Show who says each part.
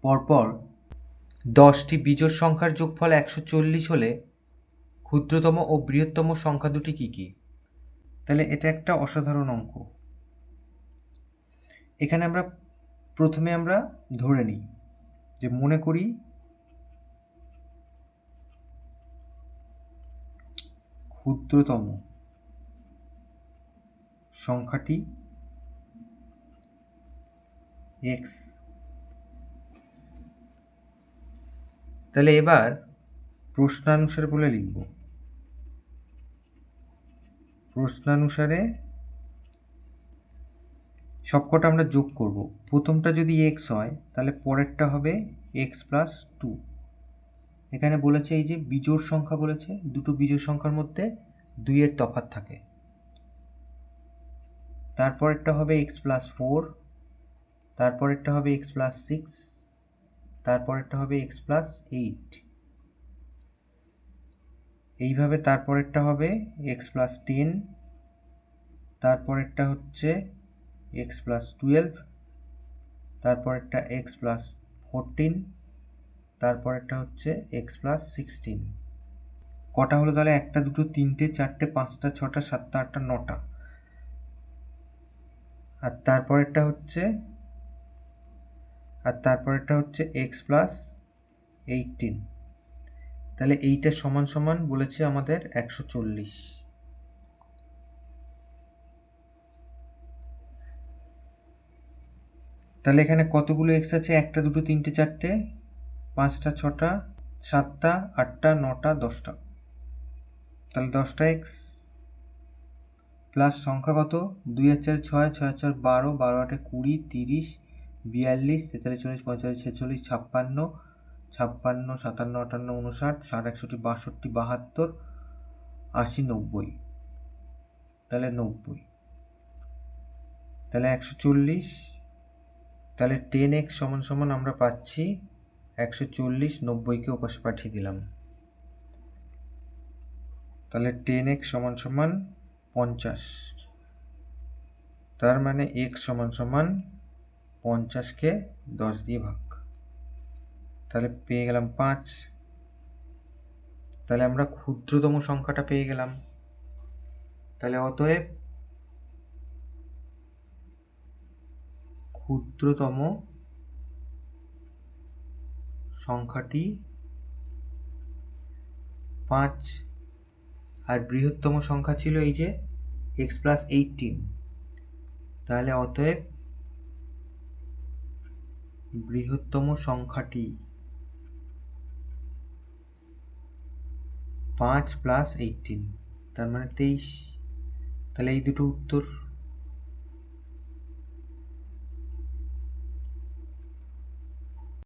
Speaker 1: পরপর 10টি বিজোড় সংখ্যার যোগফল 140 হলে ক্ষুদ্রতম ও বৃহত্তম সংখ্যা দুটি কী কী? তাহলে এটা একটা অসাধারণ অঙ্ক। এখানে প্রথমে আমরা ধরে নিই যে মনে করি ক্ষুদ্রতম সংখ্যাটি x। তাহলে এবার প্রশ্নানুসারে বলে লিখব। প্রশ্নানুসারে সবকটা আমরা যোগ করব। প্রথমটা যদি x হয় তাহলে পরেরটা হবে x প্লাস 2। এখানে বলেছে এই যে বিজোড় সংখ্যা বলেছে, দুটো বিজোড় সংখ্যার মধ্যে 2 এর তফাৎ থাকে। তারপরেরটা হবে x প্লাস 4, তারপরেরটা হবে x প্লাস 6, তারপরেরটা হবে x প্লাস 8। এইভাবে তারপরেরটা হবে x প্লাস 10, তারপরেরটা হচ্ছে x প্লাস 12, তারপরেরটা x প্লাস 14, তারপরেরটা হচ্ছে x প্লাস 16। কটা হলো তাহলে? 1, 2, 3, 4, 5, 6, 7, 8, 9টা। আর তারপরেরটা হচ্ছে x প্লাস 18। তাহলে এইটা সমান সমান বলেছে আমাদের 140। তাহলে এখানে কতগুলো x আছে? 1, 2, 3, 4, 5, 6, 7, 8, 9, 10টা। তাহলে 10টা x প্লাস সংখ্যা কত? 2 আর 4 6, 6 আর 4 12, 12 8 20, 30, 42, 43, 44, 45, 46, 56, 56, 57, 58, 59, 60, 61, 62, 72, 80, 90। তাহলে 90। তাহলে 140। তাহলে 10x সমান সমান আমরা পাচ্ছি 140। 90কে ওপাশে পাঠিয়ে দিলাম। তাহলে 10x সমান সমান 50। তার মানে x সমান সমান 50কে 10 দিয়ে ভাগ। তাহলে পেয়ে গেলাম 5। তাহলে আমরা ক্ষুদ্রতম সংখ্যাটা পেয়ে গেলাম। তাহলে অতএব ক্ষুদ্রতম সংখ্যাটি 5। আর বৃহত্তম সংখ্যা ছিল এই যে x প্লাস 18। তাহলে অতএব বৃহত্তম সংখ্যাটি 5 প্লাস 18, তার মানে 23। তাহলে এই দুটো উত্তর।